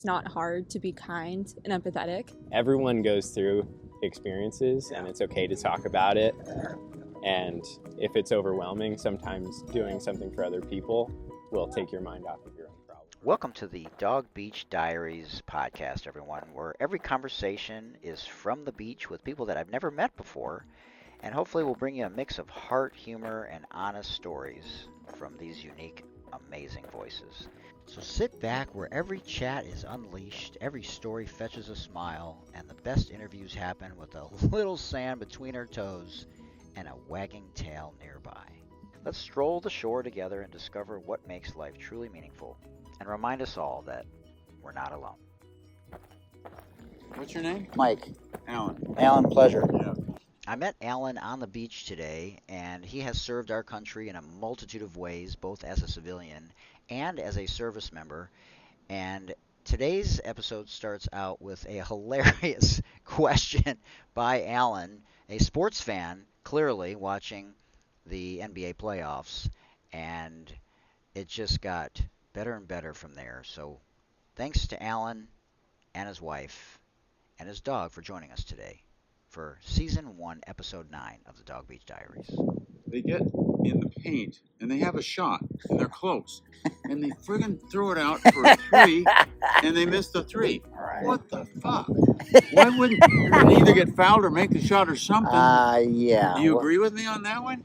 It's not hard to be kind and empathetic. Everyone goes through experiences, and it's okay to talk about it. And if it's overwhelming, sometimes doing something for other people will take your mind off of your own problem. Welcome to the Dog Beach Diaries podcast, everyone, where every conversation is from the beach with people that I've never met before, and hopefully we'll bring you a mix of heart, humor, and honest stories from these unique, amazing voices. So sit back where every chat is unleashed, every story fetches a smile, and the best interviews happen with a little sand between our toes and a wagging tail nearby. Let's stroll the shore together and discover what makes life truly meaningful, and remind us all that we're not alone. What's your name? Mike. Alan. Alan, pleasure. Yeah. I met Alan on the beach today, and he has served our country in a multitude of ways, both as a civilian and as a service member. And today's episode starts out with a hilarious question by Alan, a sports fan, clearly watching the NBA playoffs, and it just got better and better from there. So thanks to Alan and his wife and his dog for joining us today for Season 1, Episode 9 of the Dog Beach Diaries. They get in the paint and they have a shot and they're close and they friggin' throw it out for a three and they miss the three. Right. What the fuck? Why wouldn't you either get fouled or make the shot or something? Yeah. Do you agree with me on that one?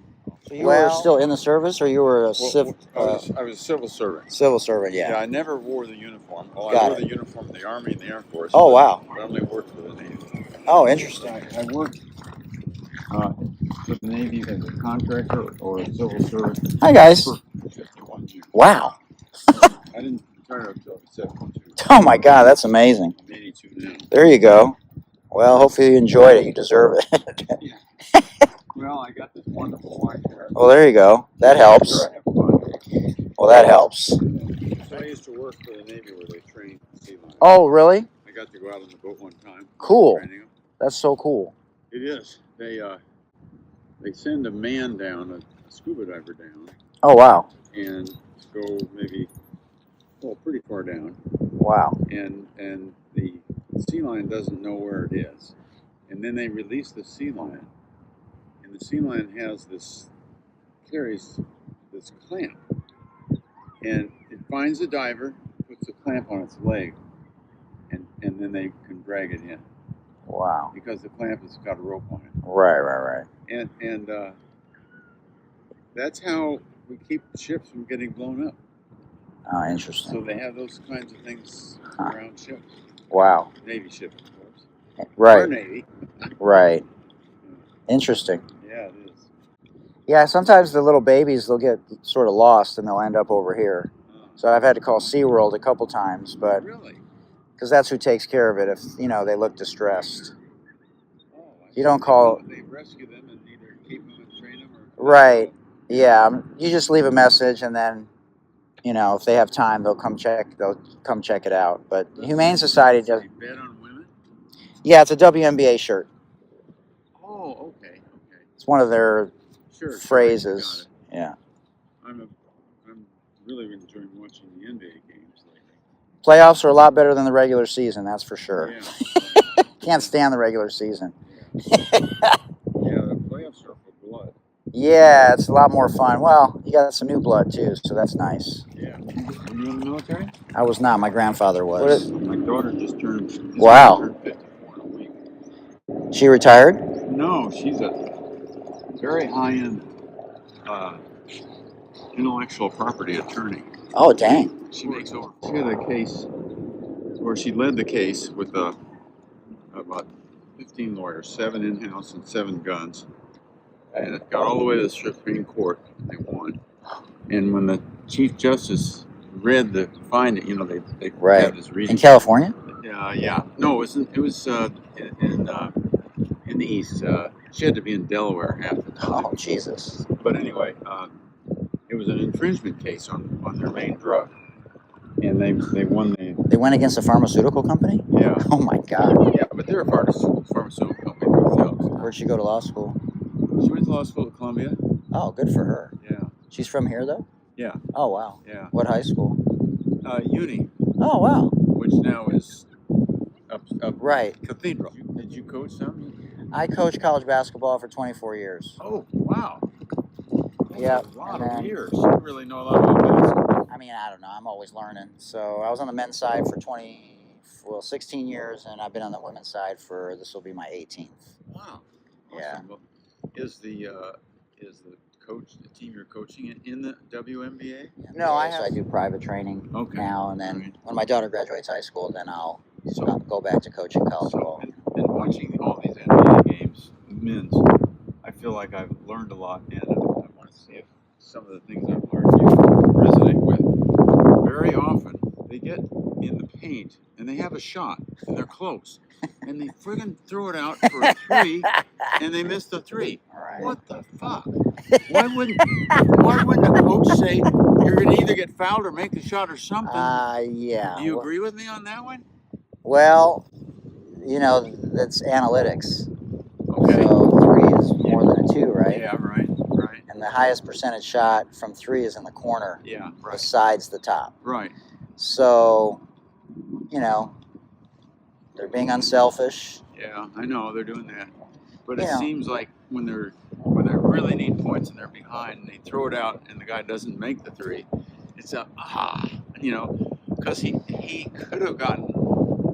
So you were still in the service, or you were a I was a civil servant. civil servant? Yeah, Yeah. I never wore the uniform. Oh, I Got wore it. the uniform in the Army and the Air Force. Oh, wow. But I only worked for the Navy. Oh, interesting. I worked with the Navy as a contractor or a civil servant Hi, guys. for 51 years. Wow. I didn't retire until 72. Oh my God, that's amazing. I'm 82 now. There you go. Well, hopefully you enjoyed it. You deserve it. Well, I got this wonderful wife here. Well, there you go. That helps. Sure, I have fun. Well, that helps. I used to work for the Navy where they trained sea lions. Oh, really? I got to go out on the boat one time. Cool. Training them. That's so cool. It is. They send a man down, a scuba diver down, Oh, wow. and go maybe, pretty far down. Wow. And the sea lion doesn't know where it is. And then they release the sea lion. And the sea lion carries this clamp. And it finds the diver, puts the clamp on its leg, and then they can drag it in. Wow. Because the clamp has got a rope on it. Right. And that's how we keep ships from getting blown up. Oh, So interesting. they have those kinds of things Huh. around ships. Wow. Navy ships, of course. Our Right. Navy. Right. Interesting. Yeah, it is. Yeah, sometimes the little babies, they'll get sort of lost and they'll end up over here. So I've had to call SeaWorld a couple times, but Really? because that's who takes care of it if, they look distressed. Oh, I You don't see. call- They rescue them and either keep them and train them or... Right. Yeah, you just leave a message and then, if they have time, they'll come check it out. But Humane Society does. They bet on women? Yeah, it's a WNBA shirt. Oh, okay. It's one of their Sure. phrases. Got it. Yeah. I'm really enjoying watching the NBA games lately. Playoffs are a lot better than the regular season, that's for sure. Yeah. Can't stand the regular season. Yeah, the playoffs are for blood. Yeah, it's a lot more fun. Well, you got some new blood too, so that's nice. Yeah. Were you in the military? I was not. My grandfather was. My daughter just turned... Wow. Turned 54 in a week. She retired? No, she's a very high-end intellectual property attorney. Oh, dang. She makes over. She had a case where she led the case with about 15 lawyers, 7 in-house and 7 guns, and it got all the way to the Supreme Court. They won. And when the Chief Justice read the finding, they Right. had this reason. In California? Yeah. No, it was in the East. She had to be in Delaware half the time. Oh, Jesus. But anyway, it was an infringement case on their main drug, and they won the... They went against a pharmaceutical company? Yeah. Oh, my God. Yeah, but they're a pharmaceutical company themselves. Where'd she go to law school? She went to law school at Columbia. Oh, good for her. Yeah. She's from here, though? Yeah. Oh, wow. Yeah. What high school? Uni, Oh, wow. which now is up Right. Cathedral. Did you coach some? I coached college basketball for 24 years. Oh, wow. Yeah. A lot of years. You really know a lot about basketball. I mean, I don't know. I'm always learning. So I was on the men's side for 16 years, and I've been on the women's side for, this will be my 18th. Wow. Yeah. Awesome. Well, is the team you're coaching in the WNBA? No, I do private training now, and then when my daughter graduates high school, then I'll go back to coaching college ball. And watching all these NBA games, men's, I feel like I've learned a lot, and I want to see if some of the things I've learned you resonate with. Very often, they get in the paint, and they have a shot, and they're close, and they friggin' throw it out for a three, and they miss the three. Right. What the fuck? Why wouldn't the coach say you're going to either get fouled or make the shot or something? Yeah. Do you agree with me on that one? Well, you know, that's analytics. Okay. So 3 is more than a 2, right? Yeah, right. And the highest percentage shot from 3 is in the corner. Yeah, right. Besides the top. Right. So, you know, they're being unselfish. Yeah, I know they're doing that, but it seems like when they really need points and they're behind and they throw it out and the guy doesn't make the 3, it's because he could have gotten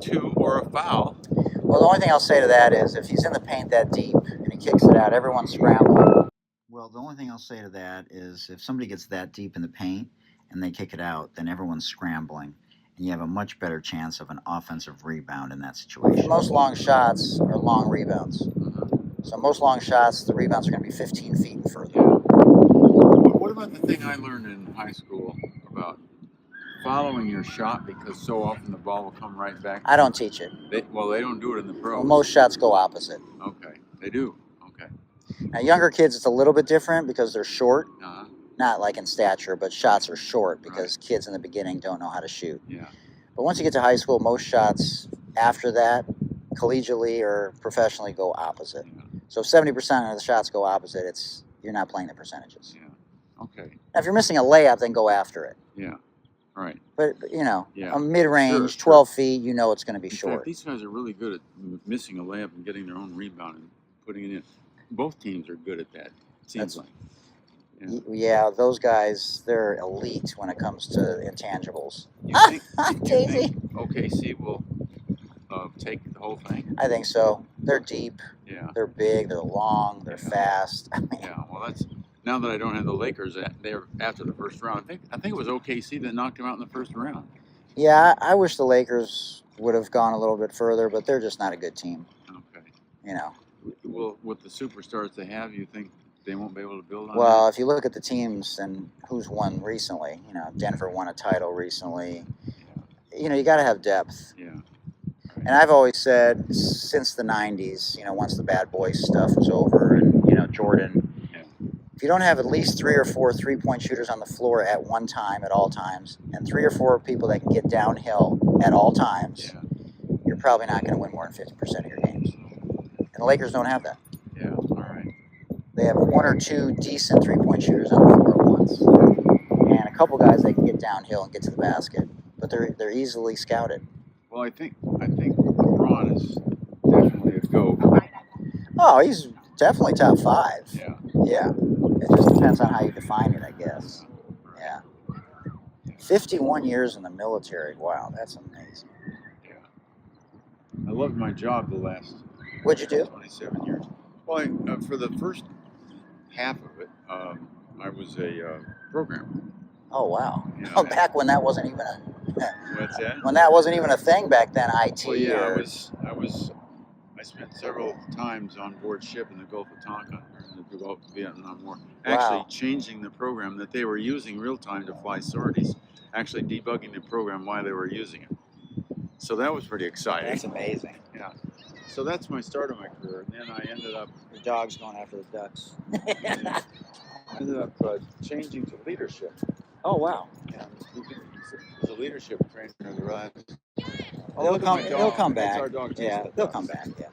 2 or a foul. Well, the only thing I'll say to that is if he's in the paint that deep and he kicks it out, everyone's scrambling. Well, the only thing I'll say to that is if somebody gets that deep in the paint and they kick it out, then everyone's scrambling. And you have a much better chance of an offensive rebound in that situation. Most long shots are long rebounds. So most long shots, the rebounds are going to be 15 feet and further. Yeah. What about the thing I learned in high school about following your shot, because so often the ball will come right back? I don't teach it. They don't do it in the pros. Well, most shots go opposite. Okay, they do. Okay. Now, younger kids, it's a little bit different because they're short. Uh-huh. Not like in stature, but shots are short because kids in the beginning don't know how to shoot. Yeah. But once you get to high school, most shots after that, collegially or professionally, go opposite. Yeah. So if 70% of the shots go opposite, you're not playing the percentages. Yeah. Okay. Now, if you're missing a layup, then go after it. Yeah. Right. But you know, Yeah. a mid-range, Sure. 12 feet, you know it's going to be In short. fact, these guys are really good at missing a layup and getting their own rebound and putting it in. Both teams are good at that, it seems like. Yeah, those guys, they're elite when it comes to intangibles. You think OKC will take the whole thing? I think so. They're deep. Yeah. They're big. They're long. They're fast. I mean, Yeah. Well, that's now that I don't have the Lakers. They're after the first round. I think it was OKC that knocked them out in the first round. yeah, I wish the Lakers would have gone a little bit further, but they're just not a good team. Okay. You know. Well, with the superstars they have, you think they won't be able to build on Well, if you look at the teams and who's won recently, you know, Denver won a title recently. You know, you got to have depth. Yeah. And I've always said since the 90s, you know, once the bad boys stuff was over and, you know, Jordan, if you don't have at least 3 or 4 3-point shooters on the floor at one time, at all times, and 3 or 4 people that can get downhill at all times, you're probably not going to win more than 50% of your games. And the Lakers don't have that. Yeah, all right. They have 1 or 2 decent 3-point shooters on the floor at once, and a couple guys that can get downhill and get to the basket, but they're easily scouted. Well, I think LeBron is definitely a GOAT. Oh, he's definitely top 5. Yeah. Yeah. It just depends on how you define it, I guess. Yeah. 51 years in the military. Wow, that's amazing. Yeah. I loved my job the last. What'd you do? 27 years. Well, for the first half of it, I was a programmer. Oh, wow. You know, Oh, back when that wasn't even a What's that? when that wasn't even a thing back then, IT. Well, yeah, or, I spent several times on board ship in the Gulf of Tonkin, in the Gulf of Vietnam War, Wow. actually changing the program that they were using real time to fly sorties, actually debugging the program while they were using it. So that was pretty exciting. That's amazing. Yeah. So that's my start of my career. And then I ended up The dog's going after the ducks. changing to leadership. Oh, wow. And as a leadership trainer, the last. Oh, they'll come back. Our dog Yeah, they'll come back. Yeah.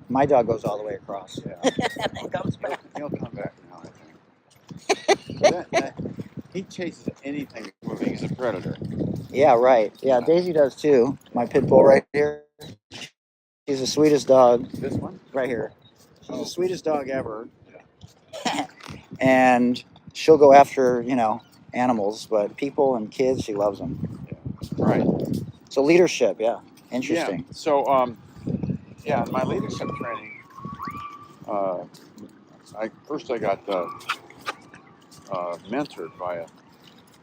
My dog goes all the way across. Yeah. And then comes back. He'll come back now, I think. So he chases anything moving. He's a predator. Yeah, right. Yeah, Daisy does too. My pit bull right here. She's the sweetest dog. This one? Right here. She's Oh. the sweetest dog ever. And she'll go after, animals, but people and kids, she loves them. Right. So leadership, yeah. Yeah. Interesting. So, in my leadership training, I got mentored by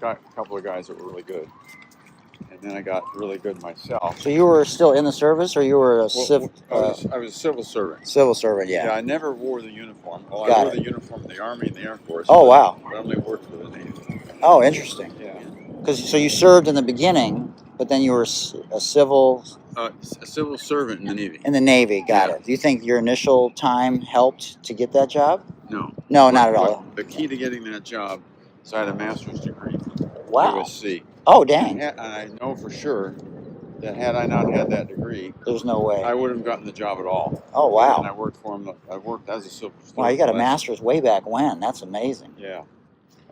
a couple of guys that were really good, and then I got really good myself. So you were still in the service, or you were a I was a civil servant. Civil servant, yeah. Yeah, I never wore the uniform. Well, I Got wore it. the uniform in the Army and the Air Force. Oh, wow. But I only worked for the Navy. Oh, interesting. Yeah. So you served in the beginning, but then you were a civil A civil servant in the Navy. in the Navy. Got Yeah. it. Do you think your initial time helped to get that job? No. No, not at all. The key to getting that job is I had a master's degree. Wow. USC. Oh, dang. And I know for sure that had I not had that degree, There's no way. I wouldn't have gotten the job at all. Oh, wow. And I worked for him. I worked as a civil servant. Wow, you got a master's way back when. That's amazing. Yeah.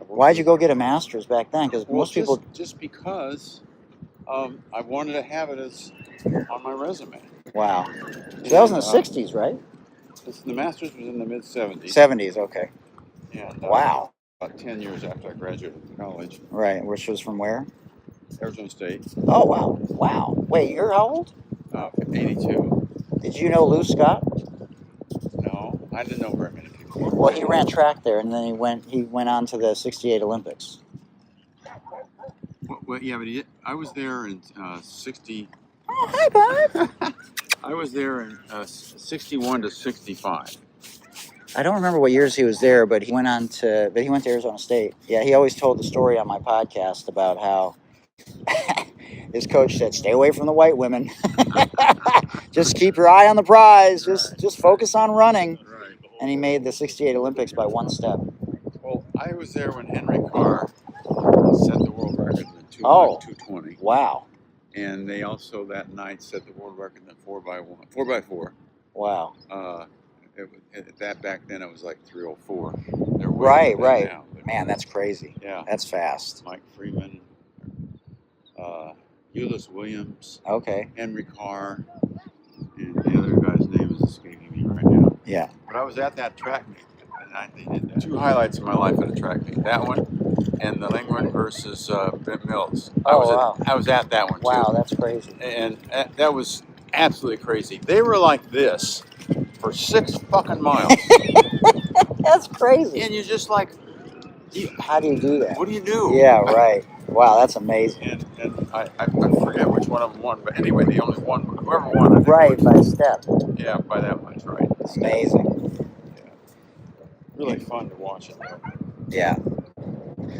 Why'd you go get a master's back then? Because most people... Just because I wanted to have it as on my resume. Wow. So that was in the 60s, right? The master's was in the mid-70s. 70s, okay. And, Wow. About 10 years after I graduated from college. Right, which was from where? Arizona State. Oh, wow. Wow. Wait, you're how old? 82. Did you know Lou Scott? No, I didn't know very many people. Well, he ran track there, and then he went on to the '68 Olympics. Well, yeah, but I was there in 60. Oh, hi, bud. I was there in 61 to 65. I don't remember what years he was there, but he went to Arizona State. Yeah, he always told the story on my podcast about how his coach said, "Stay away from the white women. Just keep your eye on the prize. Just focus on running." Right. And he made the '68 Olympics by one step. Well, I was there when Henry Carr set the world record in 220. Wow. And they also that night set the world record in 4x4. Wow. Back then it was like 304. Right. Now, Man, that's crazy. Yeah. That's fast. Mike Freeman, Ulysses Williams, Okay. Henry Carr, and the other guy's name is escaping me right now. Yeah. But I was at that track meet, and they did 2 highlights of my life at a track meet. That one and the Lingman versus Ben Mills. I was at that one too. Wow, that's crazy. And that was absolutely crazy. They were like this for 6 fucking miles. That's crazy. And you're just like, how do you do that? What do you do? Yeah, right. Wow, that's amazing. And I forget which one of them won, but anyway, the only one, whoever won, I think Right, by a step. Yeah, by that much, right. It's amazing. Yeah. Really fun to watch it, though. Yeah.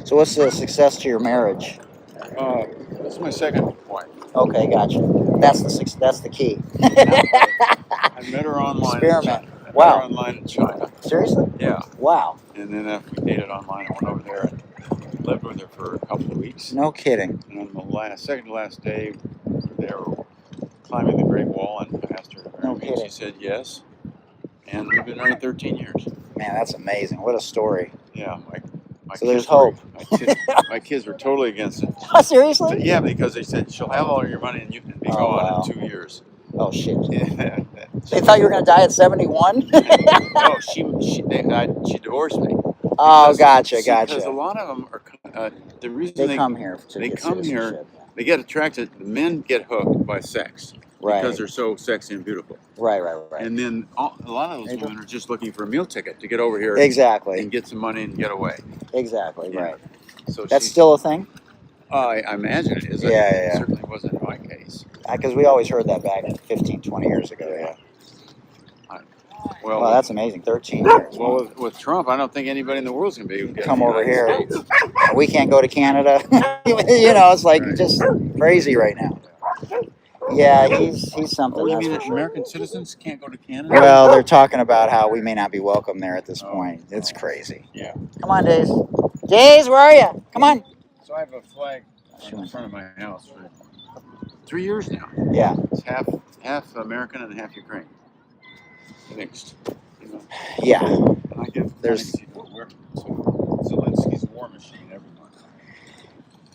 So what's the success to your marriage? This is my second wife. Okay, gotcha. That's the key. I met her online. Experiment. Met Wow. her online in China. Seriously? Yeah. Wow. And then after we dated online, I went over there and lived with her for a couple of weeks. No kidding. And on the second to last day, they were climbing the Great Wall, and I asked her to marry me, and she said yes. And we've been married 13 years. Man, that's amazing. What a story. Yeah. So there's hope. My kids were totally against it. Oh, seriously? Yeah, because they said she'll have all your money and you can be gone in 2 years. Oh shit! Yeah. They thought you were gonna die at 71. No, she divorced me. Oh, gotcha. Because a lot of them are the reason they come here. They come here. They get attracted. The men get hooked by sex because they're so sexy and beautiful. Right. And then a lot of those women are just looking for a meal ticket to get over here. Exactly. And get some money and get away. Exactly. Yeah. Right. So that's still a thing. I imagine it is. Yeah. It certainly wasn't in my case. Because we always heard that back 15, 20 years ago. Yeah. Well, that's amazing. 13 years. Well, with Trump, I don't think anybody in the world's going to be able to come over here. We can't go to Canada. It's like just crazy right now. Yeah, he's something. Oh, you mean American citizens can't go to Canada? Well, they're talking about how we may not be welcome there at this point. It's crazy. Yeah. Come on, Days. Days, where are you? Come on. So I have a flag in front of my house for 3 years now. Yeah. It's half American and half Ukraine. Mixed. Yeah. And I give currency to Zelensky's war machine every month.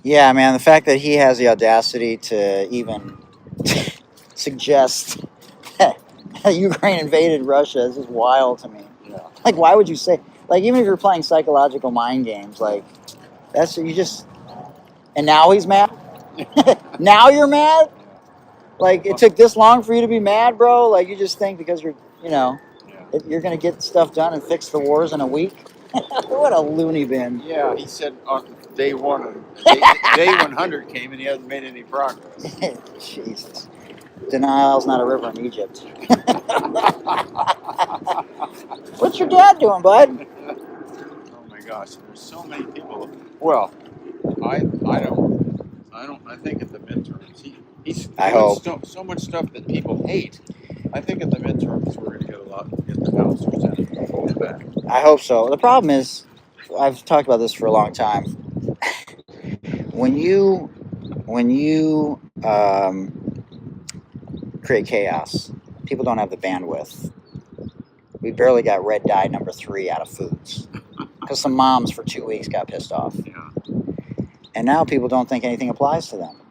Yeah, man, the fact that he has the audacity to even suggest that Ukraine invaded Russia is just wild to me. Yeah. Like, why would you say, like, even if you're playing psychological mind games, like, that's, you just, and now he's mad? Now you're mad? Like, it took this long for you to be mad, bro? Like, you just think because you're, Yeah. you're going to get stuff done and fix the wars in a week? What a loony bin. Yeah, he said on day 100 came and he hasn't made any progress. Jesus. Denial's not a river in Egypt. What's your dad doing, bud? Oh my gosh, there's so many people. Well, I think at the midterms he's I doing hope. so much stuff that people hate. I think at the midterms we're going to get the House or Senate vote back. I hope so. The problem is, I've talked about this for a long time. When you create chaos, people don't have the bandwidth. We barely got red dye number 3 out of foods because some moms for 2 weeks got pissed off, Yeah. and now people don't think anything applies to them.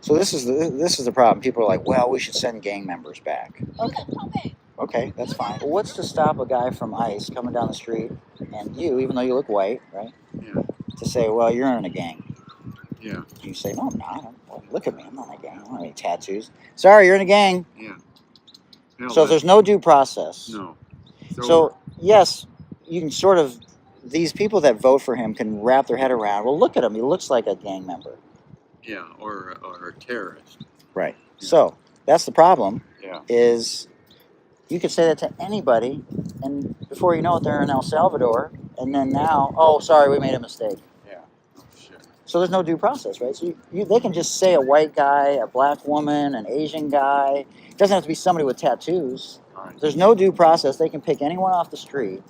So this is the problem. People are like, well, we should send gang members back. Okay, that's fine. Well, what's to stop a guy from ICE coming down the street and you, even though you look white, right, Yeah. to say, well, you're in a gang? Yeah. You say, no, I'm not. Look at me. I'm not in a gang. I don't have any tattoos. Sorry, you're in a gang. Yeah. So if there's no due process. No. So, yes, you can sort of, these people that vote for him can wrap their head around, well, look at him. He looks like a gang member. Yeah, or a terrorist. Right. So that's the problem. Yeah. Is you could say that to anybody, and before you know it, they're in El Salvador, and then now, oh, sorry, we made a mistake. Yeah. Oh, shit. So there's no due process, right? So they can just say a white guy, a black woman, an Asian guy. It doesn't have to be somebody with tattoos. Right. There's no due process. They can pick anyone off the street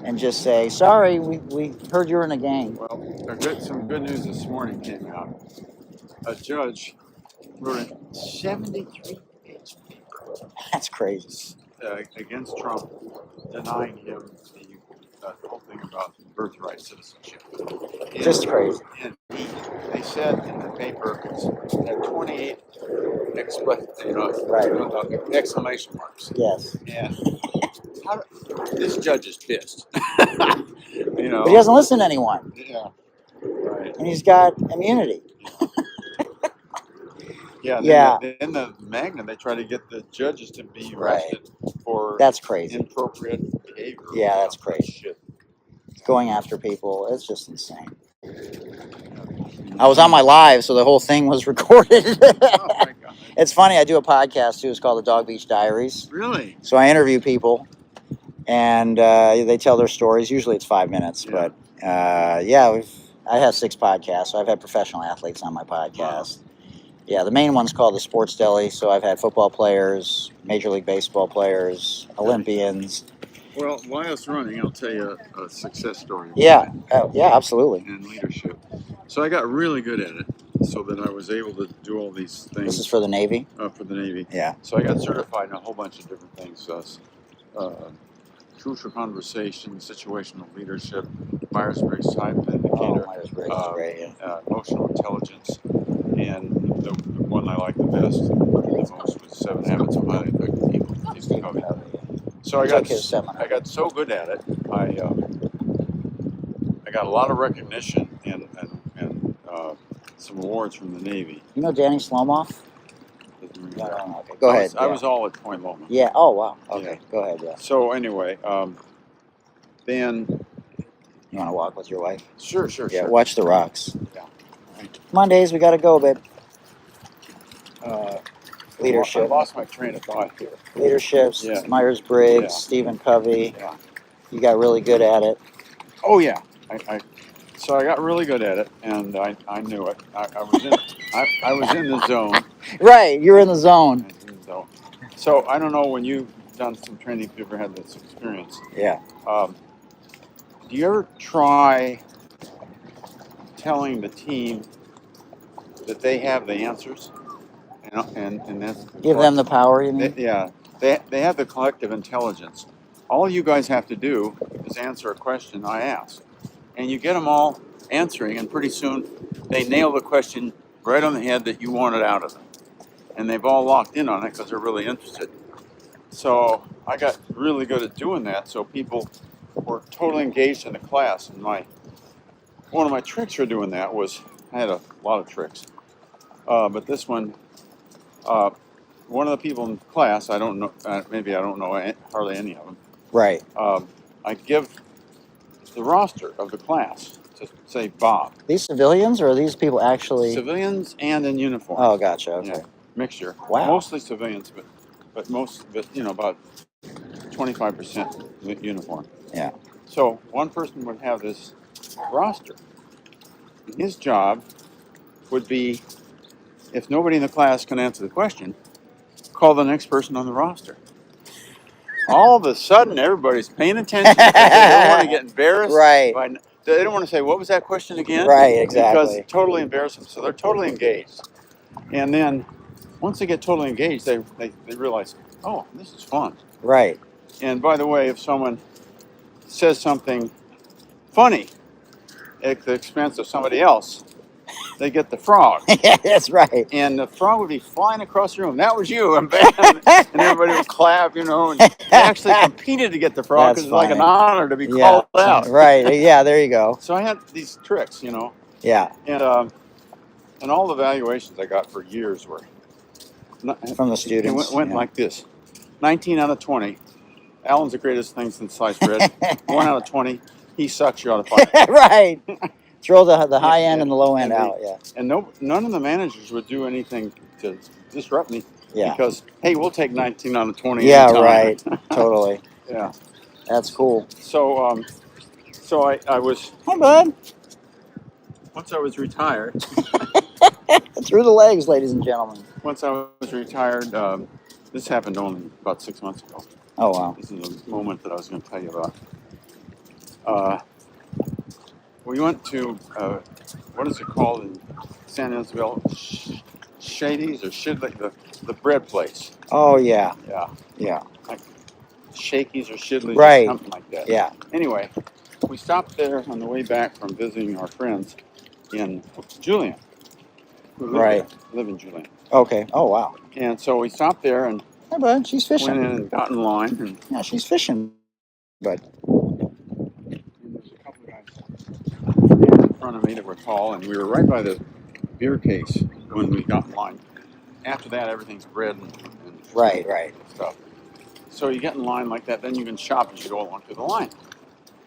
and just say, sorry, we heard you were in a gang. Well, some good news this morning came out. A judge wrote a 73-page paper That's crazy. against Trump, denying him the whole thing about birthright citizenship. And, Just crazy. And they said in the paper it had 28 exclamation marks. Yes. And this judge is pissed. But he doesn't listen to anyone. Yeah. Right. And he's got immunity. Yeah. In the Magna, they try to get the judges to be arrested for That's crazy. inappropriate behavior. Yeah, that's crazy. Shit. Going after people, it's just insane. I was on my live, so the whole thing was recorded. Oh my God. It's funny, I do a podcast too. It's called the Dog Beach Diaries. Really? So I interview people, and they tell their stories. Usually it's 5 minutes, Yeah. but I have 6 podcasts, so I've had professional athletes on my podcast. Wow. Yeah, the main one's called the Sports Deli. So I've had football players, Major League Baseball players, Olympians. Well, while I was running, I'll tell you a success story. Yeah, yeah, absolutely. And leadership. So I got really good at it, so that I was able to do all these things. This is for the Navy? For the Navy. Yeah. So I got certified in a whole bunch of different things. Crucial conversation, situational leadership, Myers-Briggs type indicator, Myers-Briggs is great, yeah. emotional intelligence, and the one I liked the best, the most, was 7 Habits of Highly Effective People. Stephen Covey. So I got so good at it, I got a lot of recognition and some awards from the Navy. You know Danny Slomoff? No, okay. Go ahead. I was all at Point Loma. Yeah. Oh, wow. Okay. Yeah. Go ahead. Yeah. So anyway, then. You want to walk with your wife? Sure. Yeah. Watch the rocks. Yeah. Mondays, we got to go, babe. Leadership. I lost my train of thought here. Leadership. Yeah. Myers-Briggs. Yeah. Stephen Covey. Yeah. You got really good at it. Oh yeah. So I got really good at it, and I knew it. I was in the zone. Right, you're in the zone. So I don't know, when you've done some training, if you ever had this experience. Yeah. Do you ever try telling the team that they have the answers? And that's Give them the power, you mean? They have the collective intelligence. All you guys have to do is answer a question I ask. And you get them all answering, and pretty soon they nail the question right on the head that you wanted out of them. And they've all locked in on it because they're really interested. So I got really good at doing that, so people were totally engaged in the class. And one of my tricks for doing that was, I had a lot of tricks, but this one, one of the people in class, I don't know, maybe I don't know hardly any of them. Right. I give the roster of the class to, say, Bob. These civilians, or are these people actually? Civilians and in uniform. Oh, gotcha. Okay. Yeah, mixture. Wow. Mostly civilians, but about 25% uniform. Yeah. So one person would have this roster. And his job would be, if nobody in the class can answer the question, call the next person on the roster. All of a sudden, everybody's paying attention because they don't want to get embarrassed. Right. They don't want to say, what was that question again? Right, exactly. Because it totally embarrassed them. So they're totally engaged. And then once they get totally engaged, they realize, oh, this is fun. Right. And by the way, if someone says something funny at the expense of somebody else, they get the frog. Yeah, that's right. And the frog would be flying across the room. That was you. And everybody would clap, And they actually competed to get the frog because it's like an honor to be called out. Right. Yeah, there you go. So I had these tricks, Yeah. And all the evaluations I got for years were from the students. It went like this: 19 out of 20. Alan's the greatest thing since sliced bread. 1 out of 20. He sucks. You ought to fire. Right. Throw the high end and the low end out. Yeah. And none of the managers would do anything to disrupt me. Yeah. Because hey, we'll take 19 out of 20. Yeah. Anytime. Right. Totally. Yeah. That's cool. So I was. Hi, bud. Once I was retired. Through the legs, ladies and gentlemen. Once I was retired, this happened only about 6 months ago. Oh, wow. This is a moment that I was going to tell you about. We went to, what is it called in San Isabel? Shady's or Shidley, the bread place. Oh, yeah. Yeah. Yeah. Like Shakey's or Shidley's right. or something like that. Yeah. Anyway, we stopped there on the way back from visiting our friends in Julian. Right. Live in Julian. Okay. Oh, wow. And so we stopped there and hi, bud. She's fishing. Went in and got in line. And yeah, she's fishing. Bud. There's a couple of guys in front of me that were tall, and we were right by the beer case when we got in line. After that, everything's bread and right stuff. So you get in line like that, then you can shop as you go along through the line.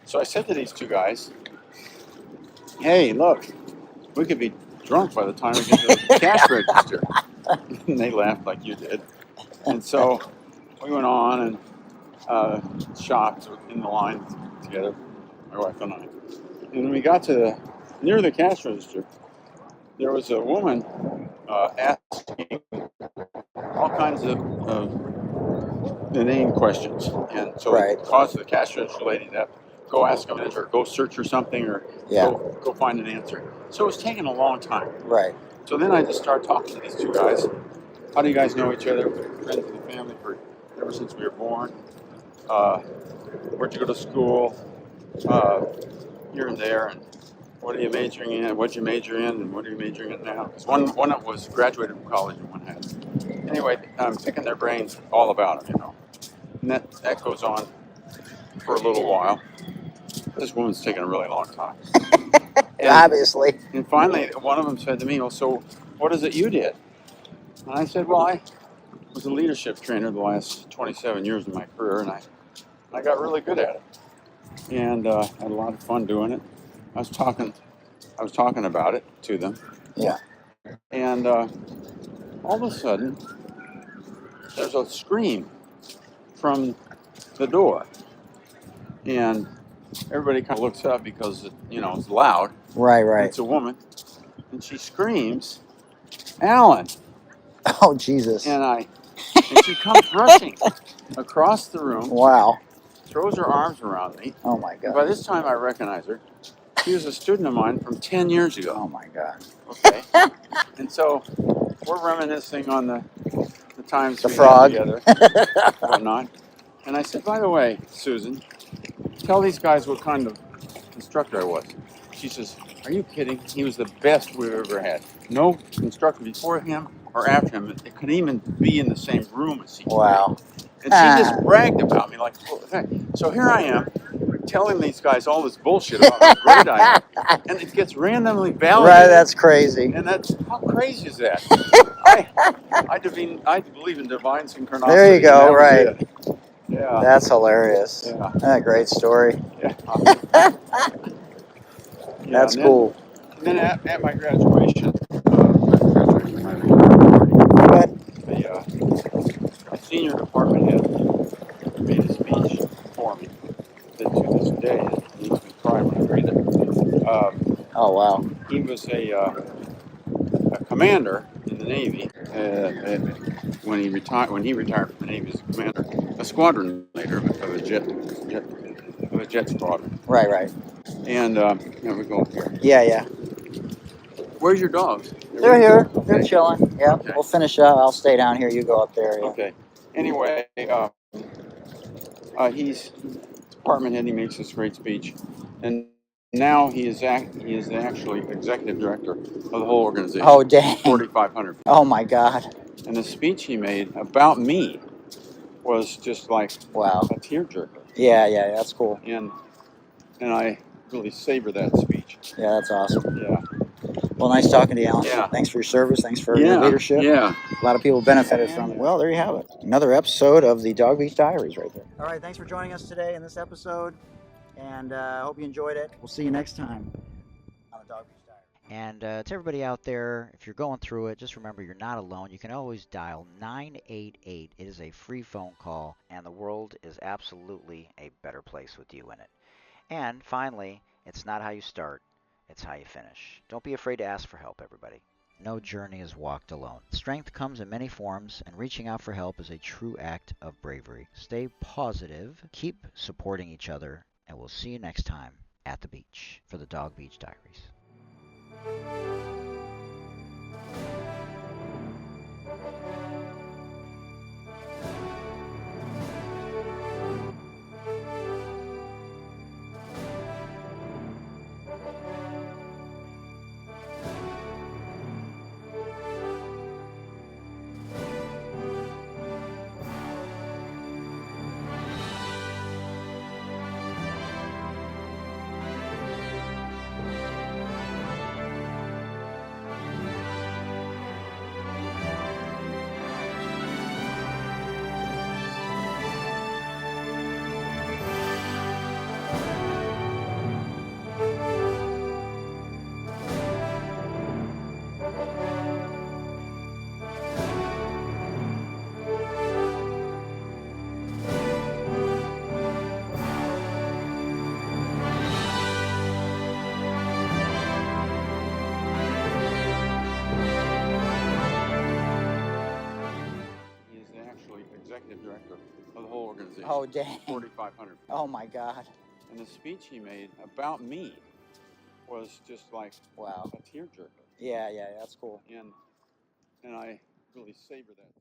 So I said to these two guys, hey, look, we could be drunk by the time we get to the cash register. And they laughed like you did. And so we went on and shopped in the line together, my wife and I. And when we got to near the cash register, there was a woman asking all kinds of inane questions. And so it caused the cash register lady to go ask them or go search for something or go find an answer. So it was taking a long time. Right. So then I just started talking to these two guys. How do you guys know each other? We've been friends with the family ever since we were born. Where'd you go to school? Here and there. And what are you majoring in? What'd you major in? And what are you majoring in now? Because one was graduated from college and one hadn't. Anyway, I'm picking their brains all about them, And that goes on for a little while. This woman's taking a really long time. Obviously. And finally, one of them said to me, well, so what is it you did? And I said, well, I was a leadership trainer the last 27 years of my career, and I got really good at it. And had a lot of fun doing it. I was talking about it to them. Yeah. And all of a sudden, there's a scream from the door. And everybody kind of looks up because it's loud. Right. It's a woman, and she screams, "Alan!" Oh, Jesus! And she comes rushing across the room. Wow! Throws her arms around me. Oh my God! And by this time, I recognize her. She was a student of mine from 10 years ago. Oh my God! Okay. And so we're reminiscing on the times we frog had together, whatnot. And I said, by the way, Susan, tell these guys what kind of instructor I was. She says, Are you kidding? He was the best we've ever had. No instructor before him or after him that could even be in the same room as CJ. Wow. And she just bragged about me like, oh, heck. So here I am telling these guys all this bullshit about how great I am, and it gets randomly validated. Right, that's crazy. And that's, how crazy is that? I believe in divine synchronicity. There you go, and that was right. it. Yeah. That's hilarious. Yeah. That's a great story. Yeah. That's and cool. Then at my graduation, graduation my party, a senior department head made a speech for me that to this day it makes me cry when I read it. Oh, wow. He was a commander in the Navy. When he retired from the Navy as a commander, a squadron leader of a jet squadron. Right. And there we go here. Yeah. Where's your dogs? They're here. Okay. They're chilling. Yeah. Okay. We'll finish up. I'll stay down here. You go up there. Yeah. Okay. Anyway, he's department head. He makes this great speech, and now he is actually executive director of the whole organization. Oh, dang. 4,500. Oh, my God. And the speech he made about me was just like, wow, a tearjerker. Yeah, that's cool. And I really savor that speech. Yeah, that's awesome. Yeah. Well, nice talking to you, Alan. Yeah. Thanks for your service. Thanks for your leadership. Yeah. A lot of people benefited from it. Well, there you have it. Another episode of the Dog Beach Diaries right there. All right, thanks for joining us today in this episode, and I hope you enjoyed it. We'll see you next time on the Dog Beach Diaries. And to everybody out there, if you're going through it, just remember you're not alone. You can always dial 988. It is a free phone call, and the world is absolutely a better place with you in it. And finally, it's not how you start, it's how you finish. Don't be afraid to ask for help, everybody. No journey is walked alone. Strength comes in many forms, and reaching out for help is a true act of bravery. Stay positive, keep supporting each other, and we'll see you next time at the beach for the Dog Beach Diaries. Executive director of the whole organization. Oh, dang. 4,500. Oh, my God. And the speech he made about me was just like, wow, a tearjerker. Yeah, that's cool. And I really savor that.